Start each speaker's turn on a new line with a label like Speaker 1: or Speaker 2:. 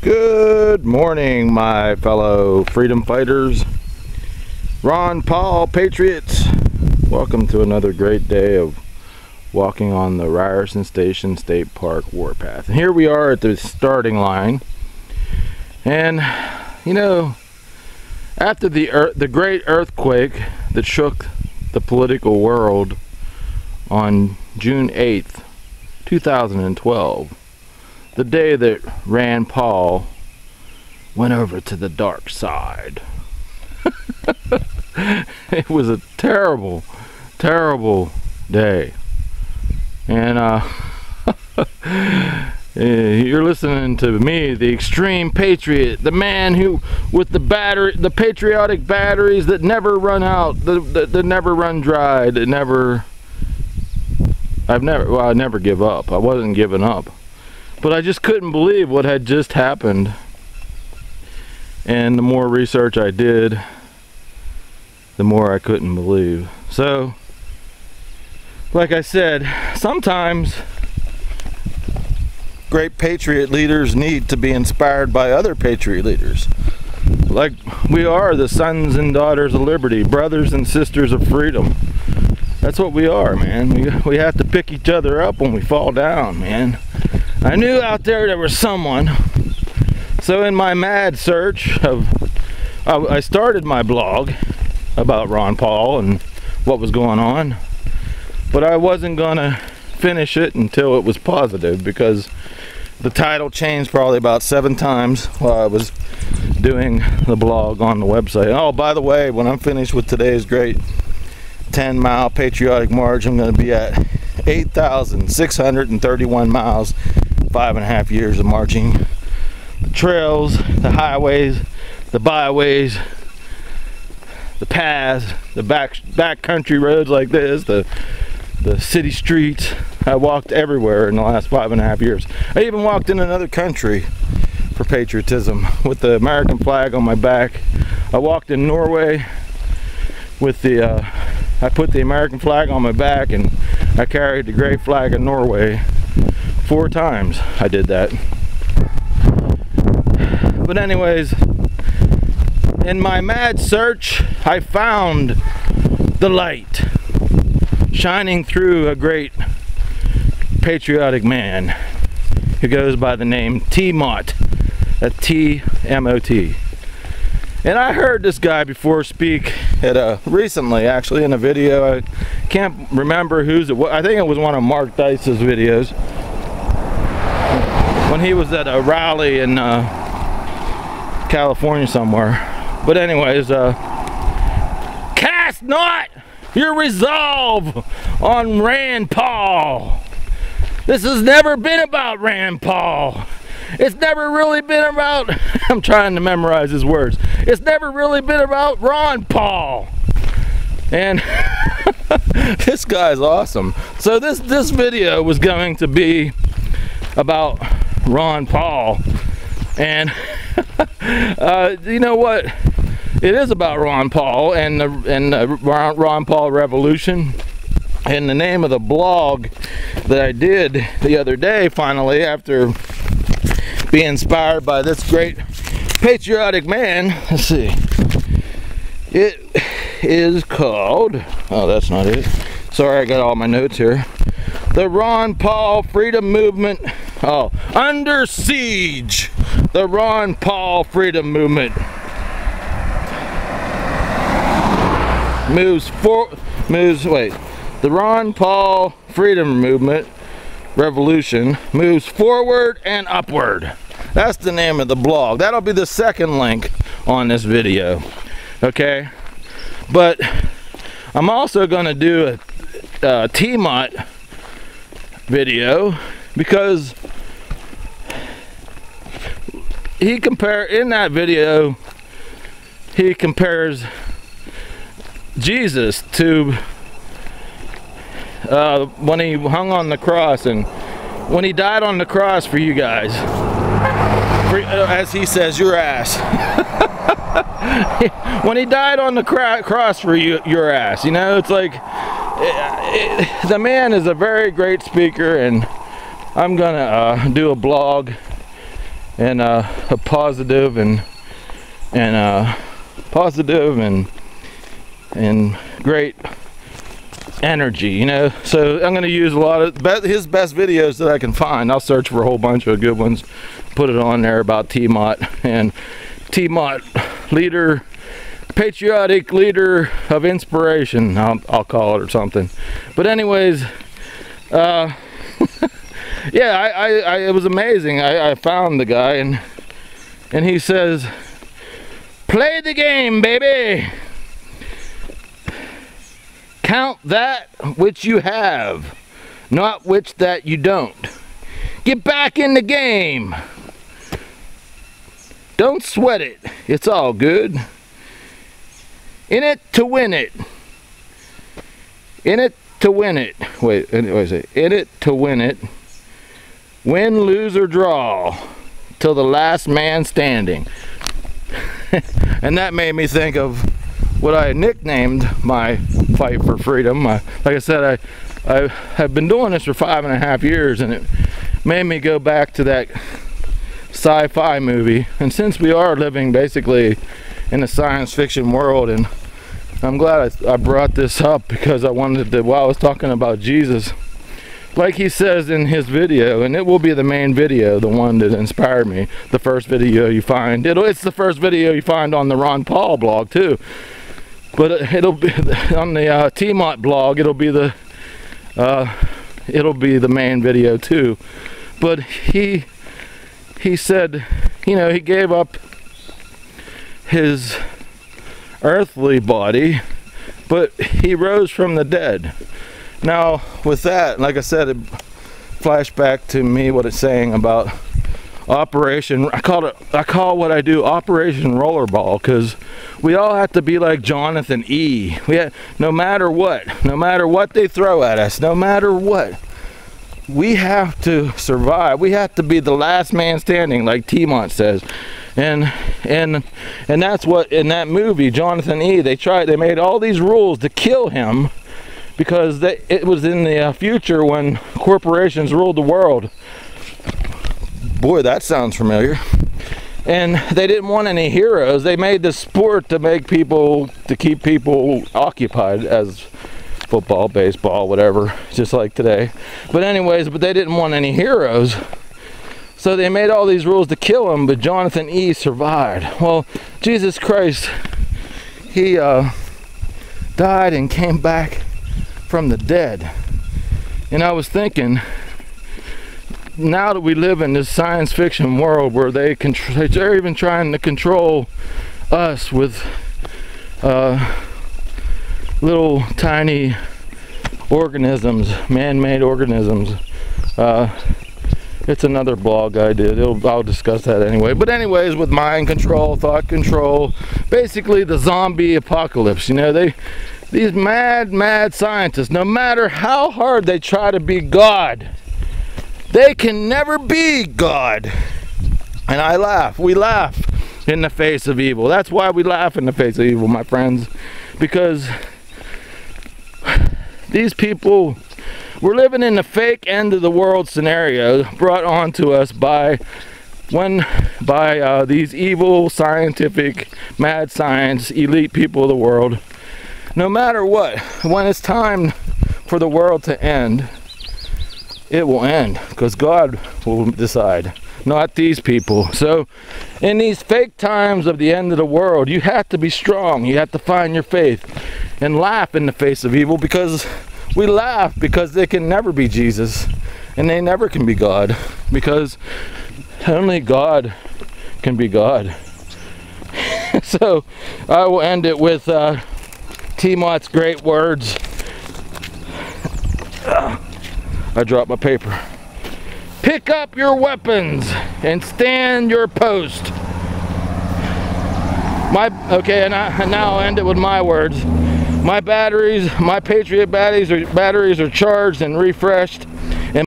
Speaker 1: Good morning, my fellow freedom fighters, Ron Paul patriots. Welcome to another great day of walking on the Ryerson Station State Park warpath. And here we are at the starting line. And you know, after the great earthquake that shook the political world on June 8th, 2012, the day that Rand Paul went over to the dark side. It was a terrible, terrible day. And you're listening to me, the extreme patriot, the man who, with the patriotic batteries that never run out, that never run dry, that never, I never give up. I wasn't giving up. But I just couldn't believe what had just happened. And the more research I did, the more I couldn't believe. So, like I said, sometimes great patriot leaders need to be inspired by other patriot leaders. Like we are the sons and daughters of liberty, brothers and sisters of freedom. That's what we are, man. We have to pick each other up when we fall down, man. I knew out there was someone. So in my mad search I started my blog about Ron Paul and what was going on, but I wasn't gonna finish it until it was positive, because the title changed probably about 7 times while I was doing the blog on the website. Oh, by the way, when I'm finished with today's great 10-mile patriotic march, I'm going to be at 8,631 miles, 5.5 years of marching. The trails, the highways, the byways, the paths, the back country roads like this, the city streets. I walked everywhere in the last 5.5 years. I even walked in another country for patriotism with the American flag on my back. I walked in Norway with I put the American flag on my back and I carried the gray flag of Norway 4 times. I did that. But anyways, in my mad search, I found the light shining through a great patriotic man who goes by the name T-Mot. That's T-M-O-T. And I heard this guy before speak at recently, actually, in a video. I can't remember whose it was. I think it was one of Mark Dice's videos when he was at a rally in California somewhere. But anyways, cast not your resolve on Rand Paul. This has never been about Rand Paul. It's never really been about, I'm trying to memorize his words. It's never really been about Ron Paul. And this guy's awesome. So this video was going to be about Ron Paul. And you know what? It is about Ron Paul and the Ron Paul revolution. And the name of the blog that I did the other day, finally, after being inspired by this great patriotic man, let's see, it is called, oh, that's not it, sorry, I got all my notes here, the Ron Paul Freedom Movement, oh, Under Siege, the Ron Paul Freedom Movement the Ron Paul Freedom Movement Revolution moves forward and upward. That's the name of the blog. That'll be the second link on this video. Okay, but I'm also going to do a T-Mot video, because in that video he compares Jesus to when he hung on the cross, and when he died on the cross for you guys, as he says, your ass. When he died on the cross for your ass, you know, it's like the man is a very great speaker, and I'm gonna do a blog a positive and great energy, you know. So I'm going to use a lot of his best videos that I can find. I'll search for a whole bunch of good ones, put it on there about T-Mot, and T-Mot, leader, patriotic leader of inspiration, I'll call it, or something. But anyways, yeah, it was amazing. I found the guy, and he says, play the game, baby. Count that which you have, not which that you don't. Get back in the game. Don't sweat it. It's all good. In it to win it. In it to win it. Wait, in it to win it. Win, lose, or draw. Till the last man standing. And that made me think of what I nicknamed my fight for freedom. Like I said, I have been doing this for 5.5 years, and it made me go back to that sci-fi movie. And since we are living basically in a science fiction world, and I'm glad I brought this up, because I wanted to, while I was talking about Jesus, like he says in his video, and it will be the main video, the one that inspired me, the first video you find. It's the first video you find on the Ron Paul blog too. But it'll be on the T-Mot blog. It'll be the main video too. But he said, you know, he gave up his earthly body, but he rose from the dead. Now, with that, like I said, it flashed back to me what it's saying about Operation. I call what I do Operation Rollerball, because we all have to be like Jonathan E. No matter what they throw at us, no matter what, we have to survive. We have to be the last man standing, like T-Mot says. And that's what, in that movie, Jonathan E., they made all these rules to kill him, because it was in the future when corporations ruled the world. Boy, that sounds familiar. And they didn't want any heroes. They made this sport to keep people occupied, as football, baseball, whatever, just like today. But anyways, they didn't want any heroes. So they made all these rules to kill him, but Jonathan E. survived. Well, Jesus Christ, he died and came back from the dead. And I was thinking, now that we live in this science fiction world where they're even trying to control us with little tiny organisms, man-made organisms. It's another blog I did. I'll discuss that anyway. But anyways, with mind control, thought control, basically the zombie apocalypse. You know, these mad scientists, no matter how hard they try to be God, they can never be God. And I laugh. We laugh in the face of evil. That's why we laugh in the face of evil, my friends. Because these people, we're living in the fake end of the world scenario brought on to us by these evil, scientific, mad science, elite people of the world. No matter what, when it's time for the world to end, it will end, because God will decide, not these people. So in these fake times of the end of the world, you have to be strong. You have to find your faith and laugh in the face of evil, because we laugh because they can never be Jesus, and they never can be God, because only God can be God. So I will end it with T-Mot's great words. I dropped my paper. Pick up your weapons and stand your post. Okay, and now I'll end it with my words. My Patriot batteries are charged and refreshed.